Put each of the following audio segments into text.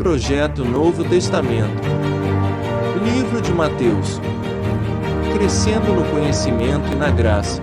Projeto Novo Testamento. Livro de Mateus. Crescendo no conhecimento e na graça.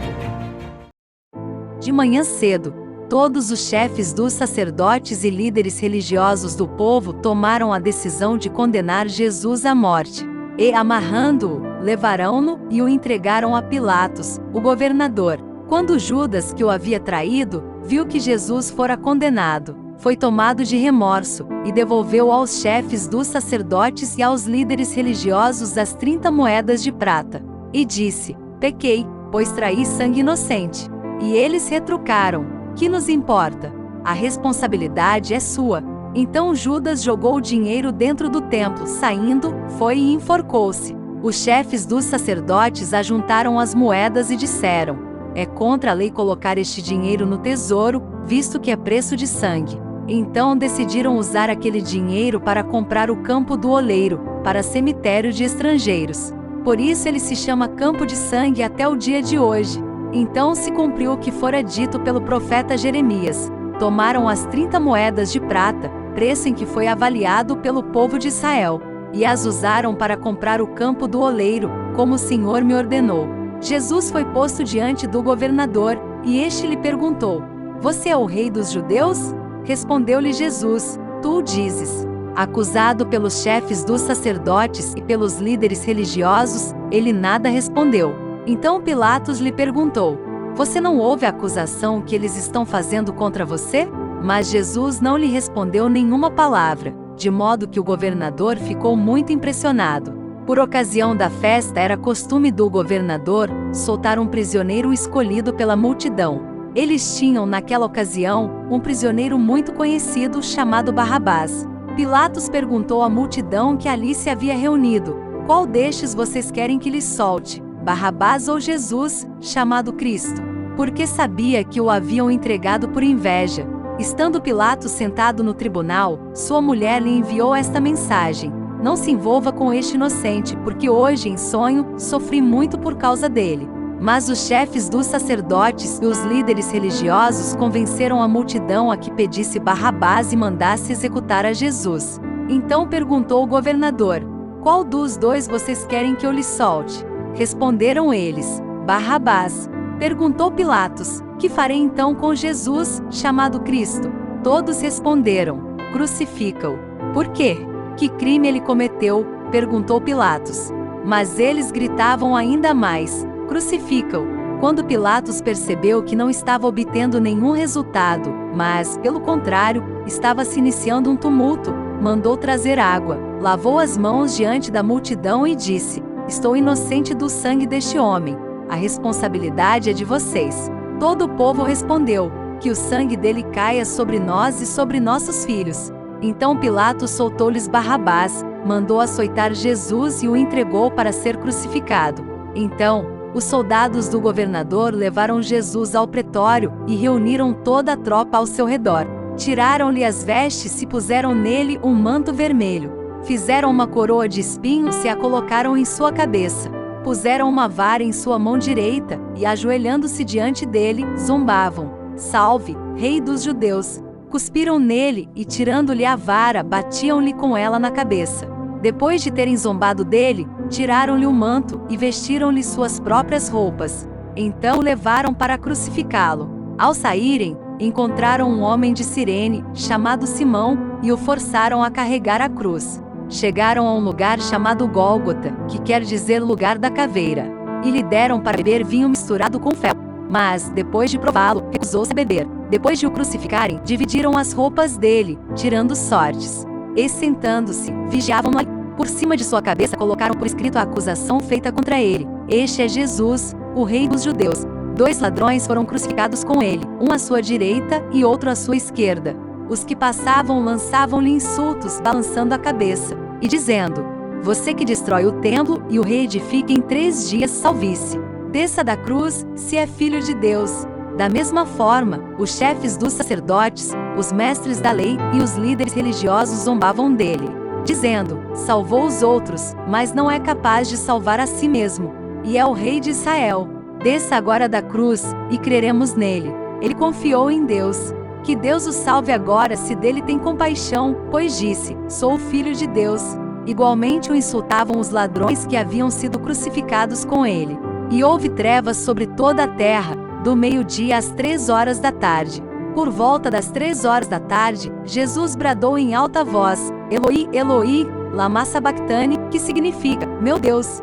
De manhã cedo, todos os chefes dos sacerdotes e líderes religiosos do povo tomaram a decisão de condenar Jesus à morte. E, amarrando-o, levaram-no e o entregaram a Pilatos, o governador. Quando Judas, que o havia traído, viu que Jesus fora condenado, foi tomado de remorso, e devolveu aos chefes dos sacerdotes e aos líderes religiosos as 30 moedas de prata. E disse: pequei, pois traí sangue inocente. E eles retrucaram: que nos importa? A responsabilidade é sua. Então Judas jogou o dinheiro dentro do templo, saindo, foi e enforcou-se. Os chefes dos sacerdotes ajuntaram as moedas e disseram: é contra a lei colocar este dinheiro no tesouro, visto que é preço de sangue. Então decidiram usar aquele dinheiro para comprar o campo do oleiro, para cemitério de estrangeiros. Por isso ele se chama Campo de Sangue até o dia de hoje. Então se cumpriu o que fora dito pelo profeta Jeremias. Tomaram as 30 moedas de prata, preço em que foi avaliado pelo povo de Israel, e as usaram para comprar o campo do oleiro, como o Senhor me ordenou. Jesus foi posto diante do governador, e este lhe perguntou: você é o rei dos judeus? Respondeu-lhe Jesus: tu o dizes. Acusado pelos chefes dos sacerdotes e pelos líderes religiosos, ele nada respondeu. Então Pilatos lhe perguntou: você não ouve a acusação que eles estão fazendo contra você? Mas Jesus não lhe respondeu nenhuma palavra, de modo que o governador ficou muito impressionado. Por ocasião da festa era costume do governador soltar um prisioneiro escolhido pela multidão. Eles tinham naquela ocasião um prisioneiro muito conhecido chamado Barrabás. Pilatos perguntou à multidão que ali se havia reunido: qual destes vocês querem que lhes solte, Barrabás ou Jesus, chamado Cristo? Porque sabia que o haviam entregado por inveja. Estando Pilatos sentado no tribunal, sua mulher lhe enviou esta mensagem: não se envolva com este inocente, porque hoje, em sonho, sofri muito por causa dele. Mas os chefes dos sacerdotes e os líderes religiosos convenceram a multidão a que pedisse Barrabás e mandasse executar a Jesus. Então perguntou o governador: qual dos dois vocês querem que eu lhe solte? Responderam eles: Barrabás. Perguntou Pilatos: que farei então com Jesus, chamado Cristo? Todos responderam: crucifica-o. Por quê? Que crime ele cometeu? Perguntou Pilatos. Mas eles gritavam ainda mais: crucifica-o. Quando Pilatos percebeu que não estava obtendo nenhum resultado, mas, pelo contrário, estava se iniciando um tumulto, mandou trazer água, lavou as mãos diante da multidão e disse: estou inocente do sangue deste homem. A responsabilidade é de vocês. Todo o povo respondeu: que o sangue dele caia sobre nós e sobre nossos filhos. Então Pilatos soltou-lhes Barrabás, mandou açoitar Jesus e o entregou para ser crucificado. Então, os soldados do governador levaram Jesus ao pretório e reuniram toda a tropa ao seu redor. Tiraram-lhe as vestes e puseram nele um manto vermelho. Fizeram uma coroa de espinhos e a colocaram em sua cabeça. Puseram uma vara em sua mão direita e, ajoelhando-se diante dele, zombavam: salve, rei dos judeus! Cuspiram nele e, tirando-lhe a vara, batiam-lhe com ela na cabeça. Depois de terem zombado dele, tiraram-lhe o manto e vestiram-lhe suas próprias roupas. Então o levaram para crucificá-lo. Ao saírem, encontraram um homem de Cirene, chamado Simão, e o forçaram a carregar a cruz. Chegaram a um lugar chamado Gólgota, que quer dizer lugar da caveira, e lhe deram para beber vinho misturado com fel. Mas, depois de prová-lo, recusou-se a beber. Depois de o crucificarem, dividiram as roupas dele, tirando sortes. E sentando-se, vigiavam-no ali. Por cima de sua cabeça colocaram por escrito a acusação feita contra ele: este é Jesus, o rei dos judeus. 2 ladrões foram crucificados com ele, um à sua direita e outro à sua esquerda. Os que passavam lançavam-lhe insultos, balançando a cabeça, e dizendo: você que destrói o templo e o reedifica em 3 dias, salve-se. Desça da cruz, se é filho de Deus. Da mesma forma, os chefes dos sacerdotes, os mestres da lei e os líderes religiosos zombavam dele, dizendo: salvou os outros, mas não é capaz de salvar a si mesmo. E é o rei de Israel. Desça agora da cruz, e creremos nele. Ele confiou em Deus. Que Deus o salve agora se dele tem compaixão, pois disse, sou o Filho de Deus. Igualmente o insultavam os ladrões que haviam sido crucificados com ele. E houve trevas sobre toda a terra, do meio-dia às 3 horas da tarde. Por volta das 3 horas da tarde, Jesus bradou em alta voz, Eloi, Eloi, lama sabachthani, que significa, meu Deus,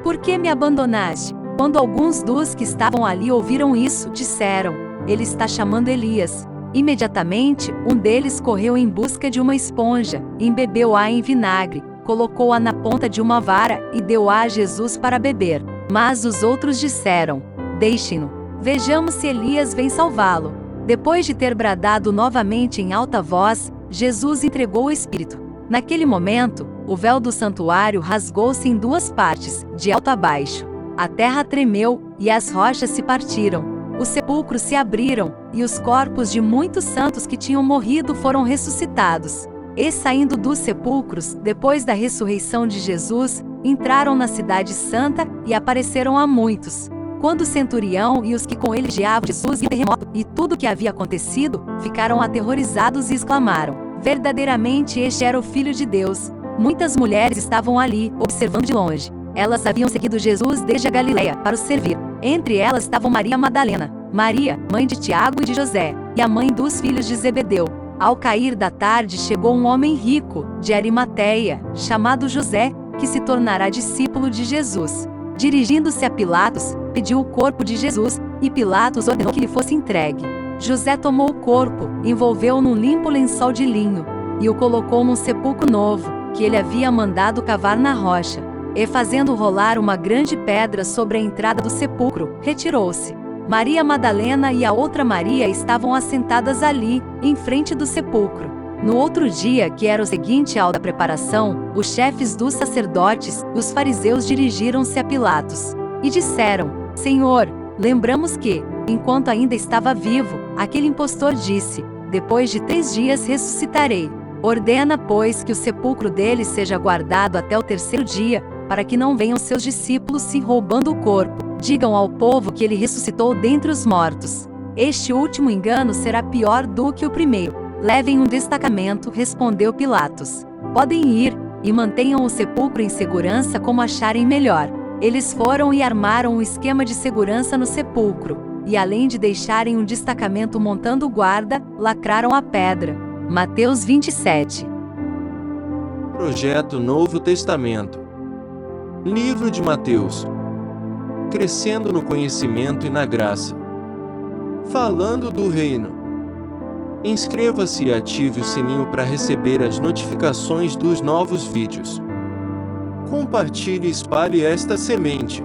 por que me abandonaste? Quando alguns dos que estavam ali ouviram isso, disseram, ele está chamando Elias. Imediatamente, um deles correu em busca de uma esponja, embebeu-a em vinagre, colocou-a na ponta de uma vara e deu-a a Jesus para beber. Mas os outros disseram, deixem-no, vejamos se Elias vem salvá-lo. Depois de ter bradado novamente em alta voz, Jesus entregou o Espírito. Naquele momento, o véu do santuário rasgou-se em 2 partes, de alto a baixo. A terra tremeu, e as rochas se partiram. Os sepulcros se abriram, e os corpos de muitos santos que tinham morrido foram ressuscitados. E saindo dos sepulcros, depois da ressurreição de Jesus, entraram na cidade santa, e apareceram a muitos. Quando o centurião e os que com ele vigiavam Jesus e o terremoto, e tudo o que havia acontecido, ficaram aterrorizados e exclamaram, verdadeiramente este era o Filho de Deus. Muitas mulheres estavam ali, observando de longe. Elas haviam seguido Jesus desde a Galileia, para o servir. Entre elas estavam Maria Madalena, Maria, mãe de Tiago e de José, e a mãe dos filhos de Zebedeu. Ao cair da tarde chegou um homem rico, de Arimateia, chamado José, que se tornará discípulo de Jesus. Dirigindo-se a Pilatos, pediu o corpo de Jesus, e Pilatos ordenou que lhe fosse entregue. José tomou o corpo, envolveu-o num limpo lençol de linho, e o colocou num sepulcro novo, que ele havia mandado cavar na rocha. E fazendo rolar uma grande pedra sobre a entrada do sepulcro, retirou-se. Maria Madalena e a outra Maria estavam assentadas ali, em frente do sepulcro. No outro dia, que era o seguinte ao da preparação, os chefes dos sacerdotes e os fariseus dirigiram-se a Pilatos. E disseram, Senhor, lembramos que, enquanto ainda estava vivo, aquele impostor disse, depois de 3 dias ressuscitarei. Ordena, pois, que o sepulcro dele seja guardado até o 3º dia, para que não venham seus discípulos se roubando o corpo. Digam ao povo que ele ressuscitou dentre os mortos. Este último engano será pior do que o primeiro. Levem um destacamento, respondeu Pilatos. Podem ir, e mantenham o sepulcro em segurança como acharem melhor. Eles foram e armaram um esquema de segurança no sepulcro, e além de deixarem um destacamento montando guarda, lacraram a pedra. Mateus 27. Projeto Novo Testamento. Livro de Mateus. Crescendo no conhecimento e na graça. Falando do reino. Inscreva-se e ative o sininho para receber as notificações dos novos vídeos. Compartilhe e espalhe esta semente.